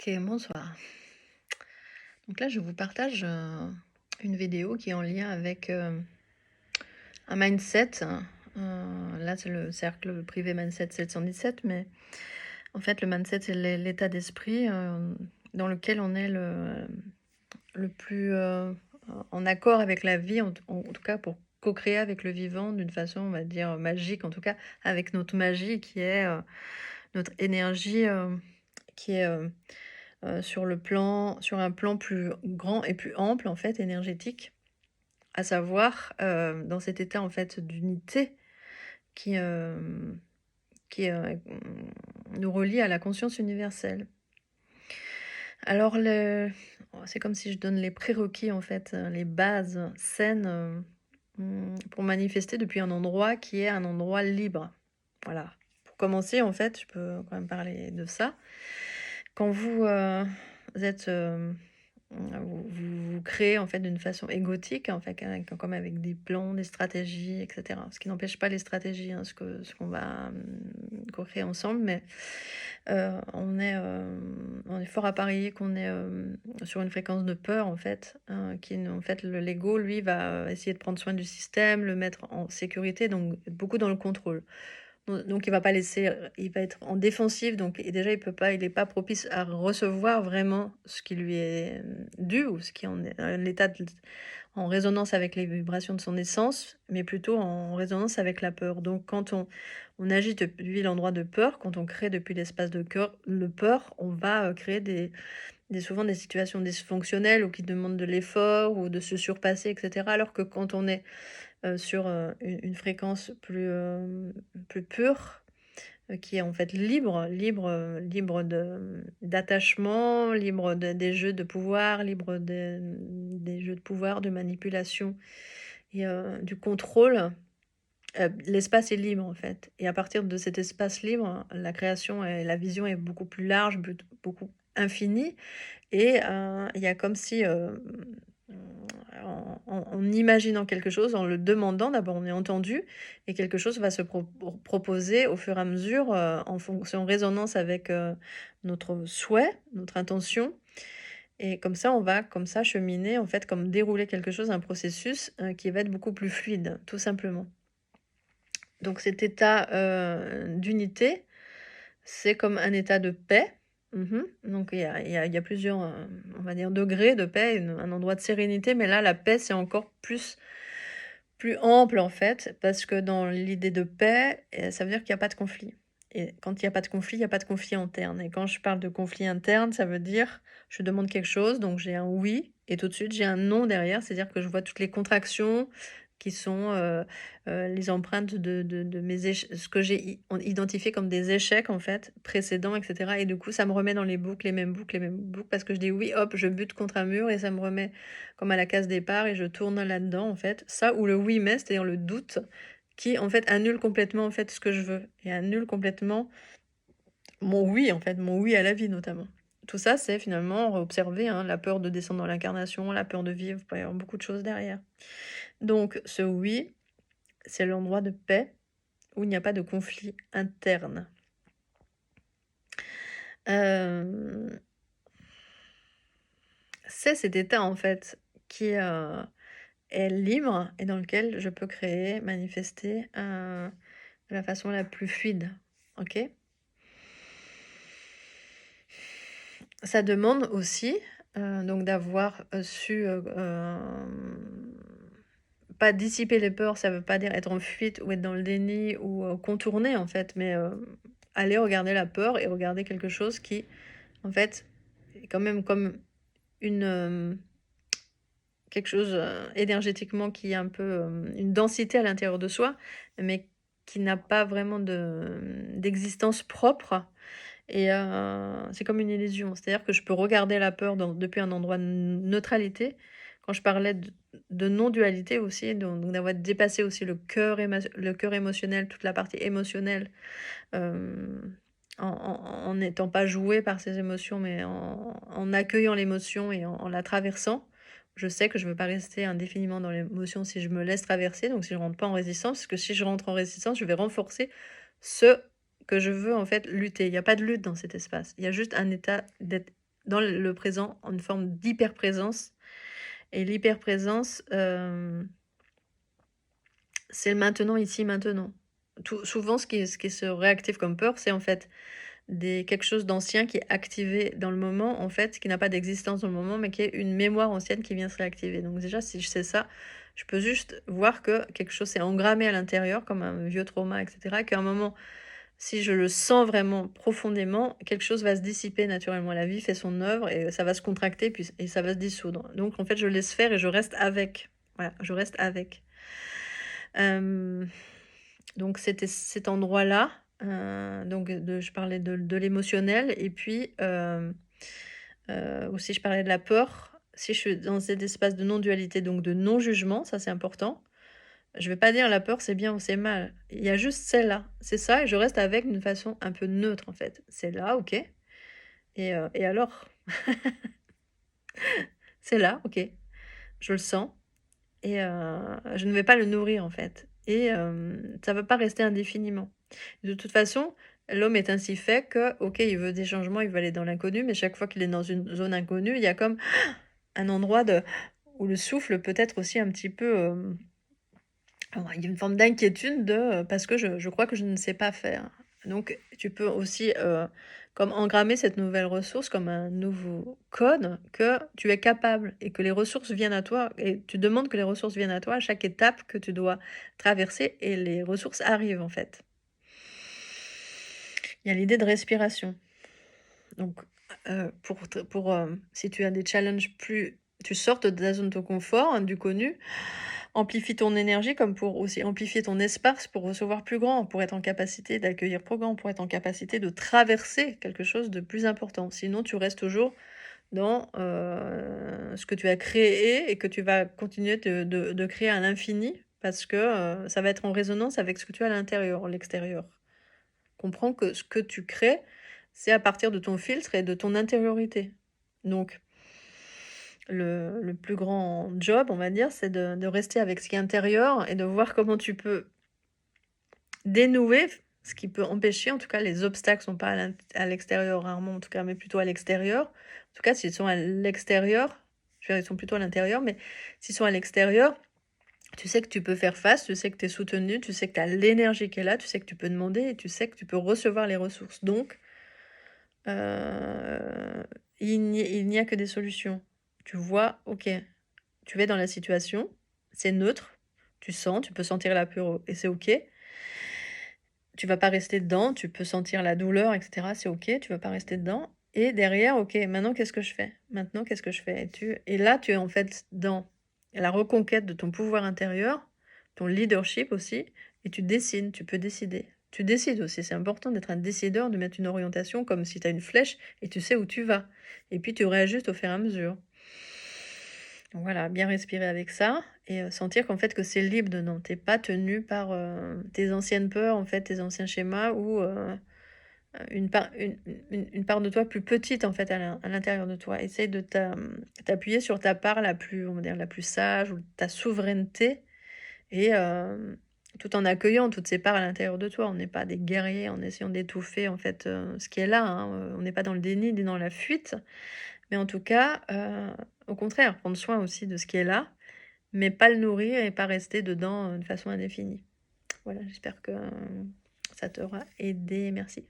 Ok, bonsoir. Donc là, je vous partage une vidéo qui est en lien avec un mindset. Là, c'est le cercle privé Mindset 717, mais en fait, le mindset, c'est l'état d'esprit dans lequel on est le plus en accord avec la vie, en tout cas pour co-créer avec le vivant d'une façon, on va dire, magique, en tout cas avec notre magie qui est notre énergie qui est sur un plan plus grand et plus ample, en fait, énergétique, à savoir, dans cet état, en fait, d'unité qui, nous relie à la conscience universelle. Alors c'est comme si je donne les prérequis, en fait, les bases saines, pour manifester depuis un endroit qui est un endroit libre. Voilà. Pour commencer, en fait, je peux quand même parler de ça. Quand êtes, vous créez en fait d'une façon égotique, en fait, comme avec des plans, des stratégies, et cetera. Ce qui n'empêche pas les stratégies, hein, ce qu'on va, co-créer ensemble, mais on est fort à parier qu'on est, sur une fréquence de peur, en fait, en fait, l'ego, lui, va essayer de prendre soin du système, le mettre en sécurité, donc beaucoup dans le contrôle. Donc il va pas laisser, il va être en défensive, donc et déjà il est pas propice à recevoir vraiment ce qui lui est, dû ou ce qui en est, en résonance avec les vibrations de son essence, mais plutôt en résonance avec la peur. Donc quand on agit depuis l'endroit de peur, quand on crée depuis l'espace de cœur le peur, on va, créer souvent des situations dysfonctionnelles ou qui demandent de l'effort ou de se surpasser et cetera. Alors que quand on est sur une fréquence plus pure, qui est en fait libre d'attachement, libre des jeux de pouvoir, libre des jeux de pouvoir, de manipulation et du contrôle. L'espace est libre en fait. Et à partir de cet espace libre, la création et la vision est beaucoup plus large, beaucoup infinie. Et il y a comme si, en imaginant quelque chose, en le demandant, d'abord on est entendu et quelque chose va se proposer au fur et à mesure, en résonance avec, notre souhait, notre intention et comme ça, on va comme ça cheminer, en fait, comme dérouler quelque chose, un processus, qui va être beaucoup plus fluide, tout simplement. Donc cet état, d'unité, c'est comme un état de paix. Donc il y a plusieurs, on va dire degrés de paix, un endroit de sérénité, mais là, la paix, c'est encore plus ample, en fait, parce que dans l'idée de paix, ça veut dire qu'il y a pas de conflit et quand il y a pas de conflit, il y a pas de conflit interne et quand je parle de conflit interne, ça veut dire, je demande quelque chose, donc j'ai un «oui» et tout de suite, j'ai un «non» derrière. C'est-à-dire que je vois toutes les contractions qui sont, les empreintes de mes ce que j'ai identifié comme des échecs, en fait, précédents et cetera et du coup, ça me remet dans les mêmes boucles parce que je dis: «Oui», hop, je bute contre un mur et ça me remet comme à la case départ et je tourne là-dedans, en fait. Ça ou le «oui mais», c'est-à-dire le doute qui, en fait, annule complètement, en fait, ce que je veux et annule complètement mon «oui», en fait, mon «oui» à la vie, notamment. Tout ça, c'est finalement observer, hein, la peur de descendre dans l'incarnation, la peur de vivre, il peut y avoir beaucoup de choses derrière. Donc ce «oui», c'est l'endroit de paix où il n'y a pas de conflit interne. Hem, c'est cet état, en fait, qui, est libre et dans lequel je peux créer, manifester, de la façon la plus fluide, OK? Ça demande aussi, donc d'avoir, su, pas dissiper les peurs, ça veut pas dire être en fuite ou être dans le déni ou, contourner en fait, mais, aller regarder la peur et regarder quelque chose qui, en fait, est quand même comme une, quelque chose, énergétiquement qui est un peu, une densité à l'intérieur de soi, mais qui n'a pas vraiment d'existence propre et c'est comme une illusion. C'est-à-dire que je peux regarder la peur depuis un endroit de neutralité. Quand je parlais de non-dualité aussi, donc d'avoir dépassé aussi le cœur émotionnel, toute la partie émotionnelle, en n'étant pas joué par ces émotions, mais en accueillant l'émotion et en la traversant. Je sais que je ne veux pas rester indéfiniment dans l'émotion si je me laisse traverser, donc si je rentre pas en résistance, parce que si je rentre en résistance, je vais renforcer ce que je veux en fait lutter. Il y a pas de lutte dans cet espace. Il y a juste un état d'être dans le présent, en une forme d'hyper-présence et l'hyper-présence, c'est le maintenant, ici, maintenant. Tout souvent, ce qui se réactive comme peur, c'est en fait des quelque chose d'ancien qui est activé dans le moment, en fait, qui n'a pas d'existence dans le moment, mais qui est une mémoire ancienne qui vient se réactiver. Donc déjà, si je sais ça, je peux juste voir que quelque chose s'est engrammé à l'intérieur, comme un vieux trauma, et cetera, et qu'à un moment, si je le sens vraiment profondément, quelque chose va se dissiper naturellement. La vie fait son œuvre et ça va se contracter puis et ça va se dissoudre. Donc en fait, je laisse faire et je reste avec. Voilà, je reste avec. Hem, donc c'était cet endroit-là, donc je parlais de l'émotionnel et puis, aussi je parlais de la peur. Si je suis dans cet espace de non-dualité, donc de non-jugement, ça c'est important. Je vais pas dire la peur c'est bien ou c'est mal. Il y a juste celle-là, c'est ça et je reste avec d'une façon un peu neutre en fait. C'est là, OK et alors? C'est là, OK, je le sens et je ne vais pas le nourrir en fait et ça va pas rester indéfiniment. De toute façon, l'homme est ainsi fait que, OK, il veut des changements, il veut aller dans l'inconnu, mais chaque fois qu'il est dans une zone inconnue, il y a comme un endroit où le souffle peut être aussi un petit peu, alors, il y a une forme d'inquiétude parce que je crois que je ne sais pas faire. Donc tu peux aussi, comme engrammer cette nouvelle ressource comme un nouveau code que tu es capable et que les ressources viennent à toi et tu demandes que les ressources viennent à toi à chaque étape que tu dois traverser et les ressources arrivent, en fait. Il y a l'idée de respiration. Donc, si tu as des challenges plus tu sortes de ta zone de confort, hein, du connu, amplifie ton énergie comme pour aussi amplifier ton espace pour recevoir plus grand, pour être en capacité d'accueillir plus grand, pour être en capacité de traverser quelque chose de plus important. Sinon, tu restes toujours dans, ce que tu as créé et que tu vas continuer de créer à l'infini parce que, ça va être en résonance avec ce que tu as à l'intérieur, l'extérieur. Comprends que ce que tu crées, c'est à partir de ton filtre et de ton intériorité. Donc le plus grand job, on va dire, c'est de rester avec ce qui est intérieur et de voir comment tu peux dénouer ce qui peut empêcher, en tout cas les obstacles sont pas à l'extérieur rarement en tout cas, mais plutôt à l'extérieur. En tout cas, s'ils sont à l'extérieur, je veux dire, ils sont plutôt à l'intérieur, mais s'ils sont à l'extérieur, tu sais que tu peux faire face, tu sais que tu es soutenu, tu sais que tu as l'énergie qui est là, tu sais que tu peux demander et tu sais que tu peux recevoir les ressources. Donc Heu, il n'y a que des solutions. Tu vois, OK, tu es dans la situation, c'est neutre, tu sens, tu peux sentir la peur et c'est OK. Tu vas pas rester dedans, tu peux sentir la douleur et cetera, c'est OK, tu vas pas rester dedans et derrière, OK, maintenant qu'est-ce que je fais? Maintenant qu'est-ce que je fais? Et là, tu es en fait dans la reconquête de ton pouvoir intérieur, ton leadership aussi et tu décides, tu peux décider. Tu décides aussi, c'est important d'être un décideur, de mettre une orientation comme si tu as une flèche et tu sais où tu vas et puis tu réajustes au fur et à mesure. Donc voilà, bien respirer avec ça et sentir qu'en fait que c'est libre dedans. Tu es pas tenu par, tes anciennes peurs, en fait, tes anciens schémas ou, une part de toi plus petite, en fait, à l'intérieur de toi. Essaye de t'appuyer sur ta part la plus, on va dire, la plus sage ou ta souveraineté et tout en accueillant toutes ces parts à l'intérieur de toi. On n'est pas des guerriers en essayant d'étouffer, en fait, ce qui est là, hein, on n'est pas dans le déni ni dans la fuite, mais en tout cas, au contraire, prendre soin aussi de ce qui est là, mais pas le nourrir et pas rester dedans, de façon indéfinie. Voilà, j'espère que ça t'aura aidé. Merci.